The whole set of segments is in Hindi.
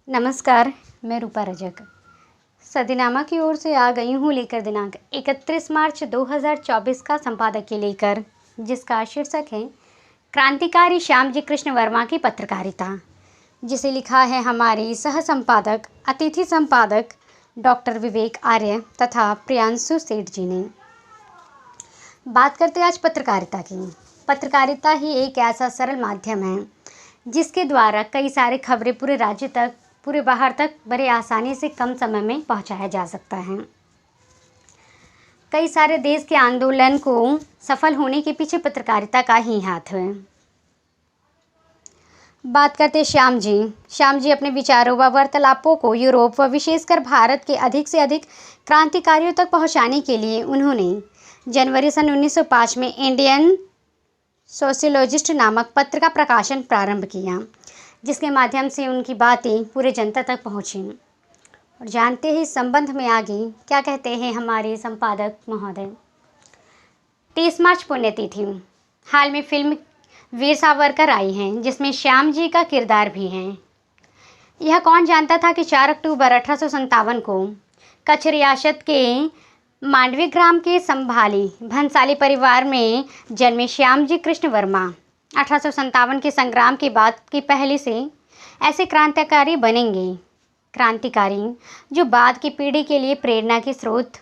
नमस्कार, मैं रूपा रजक सदीनामा की ओर से आ गई हूँ लेकर दिनांक 31 मार्च 2024 का संपादकीय लेकर, जिसका शीर्षक है क्रांतिकारी श्यामजी कृष्ण वर्मा की पत्रकारिता, जिसे लिखा है हमारे सह संपादक अतिथि संपादक डॉक्टर विवेक आर्य तथा प्रियांशु सेठ जी ने। बात करते आज पत्रकारिता की। पत्रकारिता ही एक ऐसा सरल माध्यम है जिसके द्वारा कई सारे खबरें पूरे राज्य तक, पूरे बाहर तक बड़े आसानी से कम समय में पहुंचाया जा सकता है। कई सारे देश के आंदोलन को सफल होने के पीछे पत्रकारिता का ही हाथ है। बात करते श्याम जी अपने विचारों व वार्तालापों को यूरोप व विशेषकर भारत के अधिक से अधिक क्रांतिकारियों तक पहुंचाने के लिए उन्होंने जनवरी सन 1905 में इंडियन सोशियोलॉजिस्ट नामक पत्र का प्रकाशन प्रारंभ किया, जिसके माध्यम से उनकी बातें पूरे जनता तक पहुँची। और जानते हैं इस संबंध में आगे क्या कहते हैं हमारे संपादक महोदय। 30 मार्च पुण्यतिथि। हाल में फिल्म वीर सावरकर आई है, जिसमें श्याम जी का किरदार भी है। यह कौन जानता था कि 4 अक्टूबर 1857 को कच्छ रियासत के मांडवी ग्राम के संभाली भंसाली परिवार में जन्मे श्याम जी कृष्ण वर्मा 1857 के संग्राम के बाद की पहले से ऐसे क्रांतिकारी बनेंगे। क्रांतिकारी जो बाद की पीढ़ी के लिए प्रेरणा के स्रोत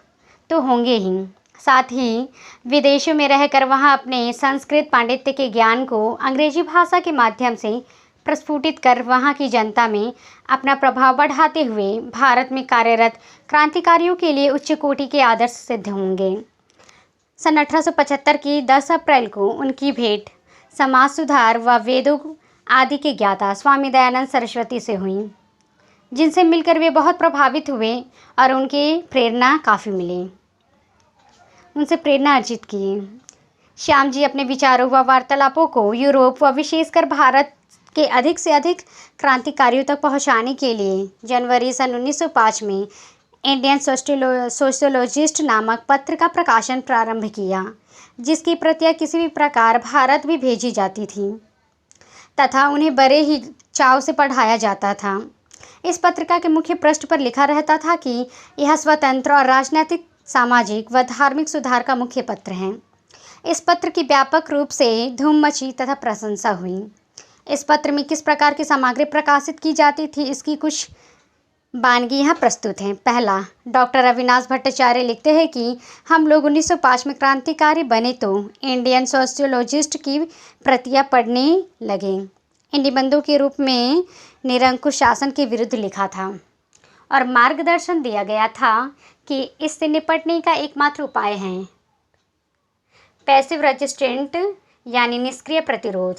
तो होंगे ही, साथ ही विदेशों में रहकर वहां अपने संस्कृत पांडित्य के ज्ञान को अंग्रेजी भाषा के माध्यम से प्रस्फुटित कर वहां की जनता में अपना प्रभाव बढ़ाते हुए भारत में कार्यरत क्रांतिकारियों के लिए उच्च कोटि के आदर्श सिद्ध होंगे। सन 1875 की 10 अप्रैल को उनकी भेंट समाज सुधार व वेदों आदि के ज्ञाता स्वामी दयानंद सरस्वती से हुई, जिनसे मिलकर वे बहुत प्रभावित हुए और उनके प्रेरणा काफ़ी मिली, उनसे प्रेरणा अर्जित की। श्याम जी अपने विचारों व वार्तालापों को यूरोप व विशेषकर भारत के अधिक से अधिक क्रांतिकारियों तक पहुंचाने के लिए जनवरी सन 1905 में इंडियन सोशियोलॉजिस्ट नामक पत्र का प्रकाशन प्रारंभ किया, जिसकी प्रतियां किसी भी प्रकार भारत भी भेजी जाती थी तथा उन्हें बड़े ही चाव से पढ़ाया जाता था। इस पत्रिका के मुख्य पृष्ठ पर लिखा रहता था कि यह स्वतंत्र और राजनीतिक, सामाजिक व धार्मिक सुधार का मुख्य पत्र है। इस पत्र की व्यापक रूप से धूम मची तथा प्रशंसा हुई। इस पत्र में किस प्रकार की सामग्री प्रकाशित की जाती थी, इसकी कुछ वानगी यहाँ प्रस्तुत हैं। पहला, डॉक्टर अविनाश भट्टाचार्य लिखते हैं कि हम लोग 1905 में क्रांतिकारी बने तो इंडियन सोशियोलॉजिस्ट की प्रतियां पढ़ने लगे। इन निबंधों के रूप में निरंकुश शासन के विरुद्ध लिखा था और मार्गदर्शन दिया गया था कि इससे निपटने का एकमात्र उपाय है पैसिव रेजिस्टेंट यानी निष्क्रिय प्रतिरोध।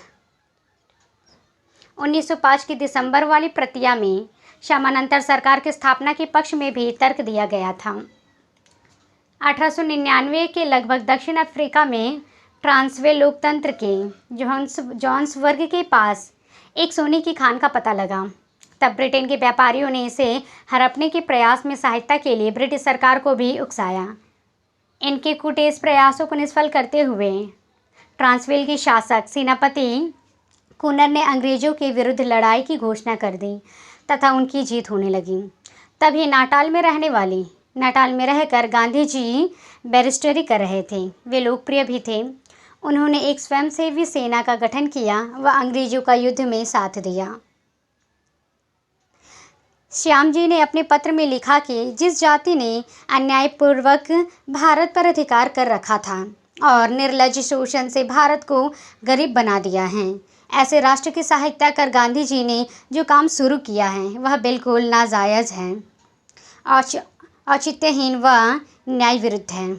1905 की दिसंबर वाली प्रतिया में समानांतर सरकार की स्थापना के पक्ष में भी तर्क दिया गया था। 1899 के लगभग दक्षिण अफ्रीका में ट्रांसवेल लोकतंत्र के जोहान्सबर्ग के पास एक सोने की खान का पता लगा। तब ब्रिटेन के व्यापारियों ने इसे हड़पने के प्रयास में सहायता के लिए ब्रिटिश सरकार को भी उकसाया। इनके कुटिल प्रयासों को निष्फल करते हुए ट्रांसवेल के शासक सेनापति कूनर ने अंग्रेजों के विरुद्ध लड़ाई की घोषणा कर दी तथा उनकी जीत होने लगी। तभी नाटाल में रहकर गांधी जी बैरिस्टरी कर रहे थे। वे लोकप्रिय भी थे। उन्होंने एक स्वयंसेवी सेना का गठन किया व अंग्रेजों का युद्ध में साथ दिया। श्याम जी ने अपने पत्र में लिखा कि जिस जाति ने अन्यायपूर्वक भारत पर अधिकार कर रखा था और निर्लज शोषण से भारत को गरीब बना दिया है, ऐसे राष्ट्र की सहायता कर गांधी जी ने जो काम शुरू किया है वह बिल्कुल नाजायज़ है, औचित्यहीन व न्याय विरुद्ध है।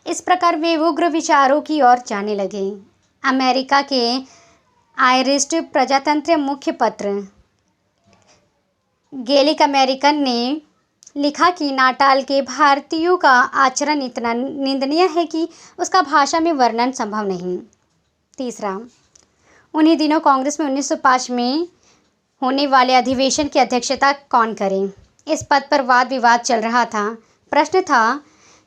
इस प्रकार वे उग्र विचारों की ओर जाने लगे। अमेरिका के आयरिश प्रजातंत्र मुख्य पत्र गैलिक अमेरिकन ने लिखा कि नाटाल के भारतीयों का आचरण इतना निंदनीय है कि उसका भाषा में वर्णन संभव नहीं। तीसरा, उन्हीं दिनों कांग्रेस में 1905 में होने वाले अधिवेशन की अध्यक्षता कौन करे, इस पद पर वाद विवाद चल रहा था। प्रश्न था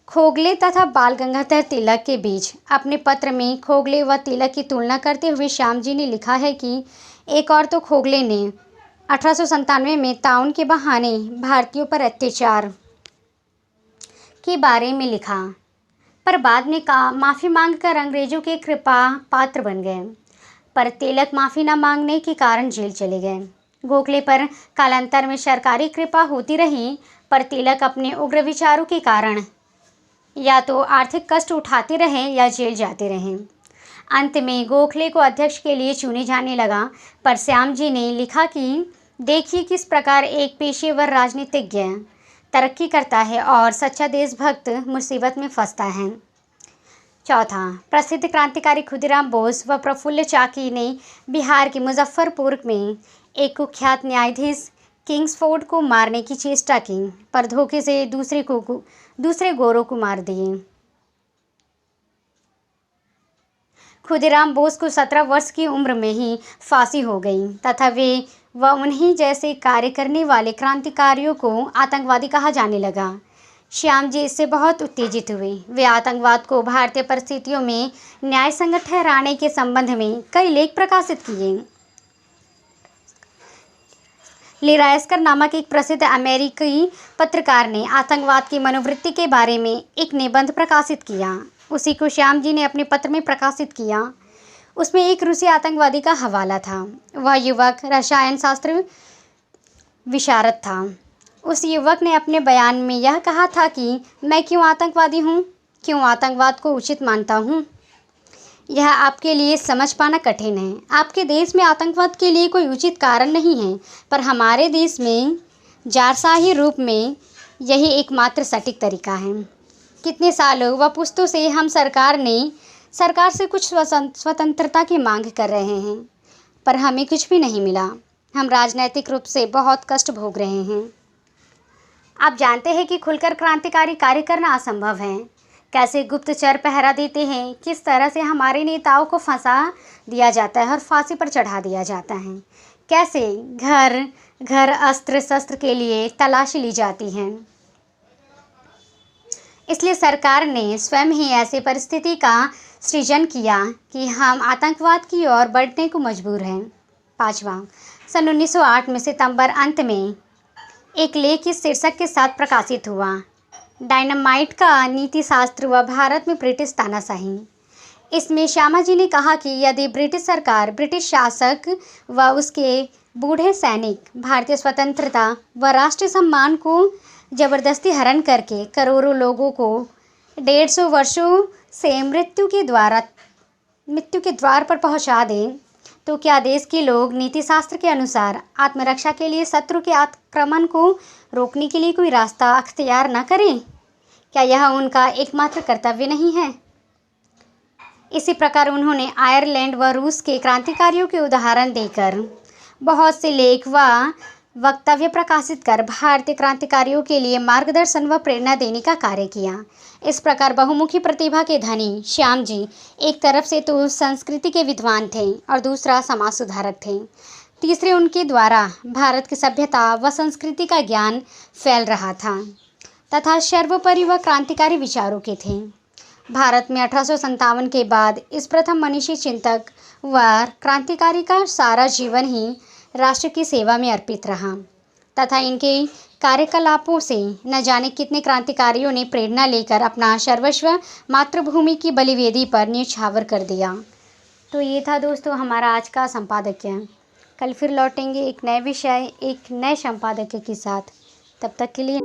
खोगले तथा बाल गंगाधर तिलक के बीच। अपने पत्र में खोगले व तिलक की तुलना करते हुए श्याम जी ने लिखा है कि एक और तो खोगले ने 1897 में ताउन के बहाने भारतीयों पर अत्याचार के बारे में लिखा, पर बाद में माफ़ी मांगकर अंग्रेजों के कृपा पात्र बन गए। पर तिलक माफ़ी न मांगने के कारण जेल चले गए। गोखले पर कालांतर में सरकारी कृपा होती रही, पर तिलक अपने उग्र विचारों के कारण या तो आर्थिक कष्ट उठाते रहे या जेल जाते रहे। अंत में गोखले को अध्यक्ष के लिए चुने जाने लगा, पर श्याम जी ने लिखा कि देखिए किस प्रकार एक पेशेवर राजनीतिज्ञ तरक्की करता है और सच्चा देशभक्त मुसीबत में फंसता है। चौथा, प्रसिद्ध क्रांतिकारी खुदीराम बोस व प्रफुल्ल चाकी ने बिहार के मुजफ्फरपुर में एक कुख्यात न्यायाधीश किंग्सफोर्ड को मारने की चेष्टा की, पर धोखे से दूसरे गोरों को मार दिए। खुदीराम बोस को 17 वर्ष की उम्र में ही फांसी हो गई तथा वे व उन्हीं जैसे कार्य करने वाले क्रांतिकारियों को आतंकवादी कहा जाने लगा। श्याम जी इससे बहुत उत्तेजित हुए। वे आतंकवाद को भारतीय परिस्थितियों में न्याय संगत ठहराने के संबंध में कई लेख प्रकाशित किए। लिरायस्कर नामक एक प्रसिद्ध अमेरिकी पत्रकार ने आतंकवाद की मनोवृत्ति के बारे में एक निबंध प्रकाशित किया। उसी को श्याम जी ने अपने पत्र में प्रकाशित किया। उसमें एक रूसी आतंकवादी का हवाला था। वह युवक रसायन शास्त्र विशारद था। उस युवक ने अपने बयान में यह कहा था कि मैं क्यों आतंकवादी हूँ, क्यों आतंकवाद को उचित मानता हूँ। यह आपके लिए समझ पाना कठिन है। आपके देश में आतंकवाद के लिए कोई उचित कारण नहीं है, पर हमारे देश में जारशाही रूप में यही एकमात्र सटीक तरीका है। कितने सालों व पुश्तों से हम सरकार से कुछ स्वतंत्रता की मांग कर रहे हैं, पर हमें कुछ भी नहीं मिला। हम राजनैतिक रूप से बहुत कष्ट भोग रहे हैं। आप जानते हैं कि खुलकर क्रांतिकारी कार्य करना असंभव है। कैसे गुप्तचर पहरा देते हैं, किस तरह से हमारे नेताओं को फंसा दिया जाता है और फांसी पर चढ़ा दिया जाता है, कैसे घर घर अस्त्र शस्त्र के लिए तलाशी ली जाती है। इसलिए सरकार ने स्वयं ही ऐसी परिस्थिति का सृजन किया कि हम आतंकवाद की ओर बढ़ने को मजबूर हैं। पाँचवा, सन 1908 में सितंबर अंत में एक लेख इस शीर्षक के साथ प्रकाशित हुआ, डायनामाइट का नीति शास्त्र व भारत में ब्रिटिश तानाशाही। इसमें श्यामा जी ने कहा कि यदि ब्रिटिश सरकार, ब्रिटिश शासक व उसके बूढ़े सैनिक भारतीय स्वतंत्रता व राष्ट्रीय सम्मान को जबरदस्ती हरण करके करोड़ों लोगों को 150 वर्षों से मृत्यु के द्वार पर पहुंचा दे, तो क्या देश के लोग नीति शास्त्र के अनुसार आत्मरक्षा के लिए शत्रु के आक्रमण को रोकने के लिए कोई रास्ता अख्तियार न करें? क्या यह उनका एकमात्र कर्तव्य नहीं है? इसी प्रकार उन्होंने आयरलैंड व रूस के क्रांतिकारियों के उदाहरण देकर बहुत से लेख व वक्तव्य प्रकाशित कर भारतीय क्रांतिकारियों के लिए मार्गदर्शन व प्रेरणा देने का कार्य किया। इस प्रकार बहुमुखी प्रतिभा के धनी श्याम जी एक तरफ से तो संस्कृति के विद्वान थे और दूसरा समाज सुधारक थे। तीसरे, उनके द्वारा भारत की सभ्यता व संस्कृति का ज्ञान फैल रहा था तथा सर्वोपरि व क्रांतिकारी विचारों के थे। भारत में 1857 के बाद इस प्रथम मनीषी चिंतक व क्रांतिकारी का सारा जीवन ही राष्ट्र की सेवा में अर्पित रहा तथा इनके कार्यकलापों से न जाने कितने क्रांतिकारियों ने प्रेरणा लेकर अपना सर्वस्व मातृभूमि की बलिवेदी पर न्यौछावर कर दिया। तो ये था दोस्तों हमारा आज का संपादकीय। कल फिर लौटेंगे एक नए विषय, एक नए संपादकीय के साथ। तब तक के लिए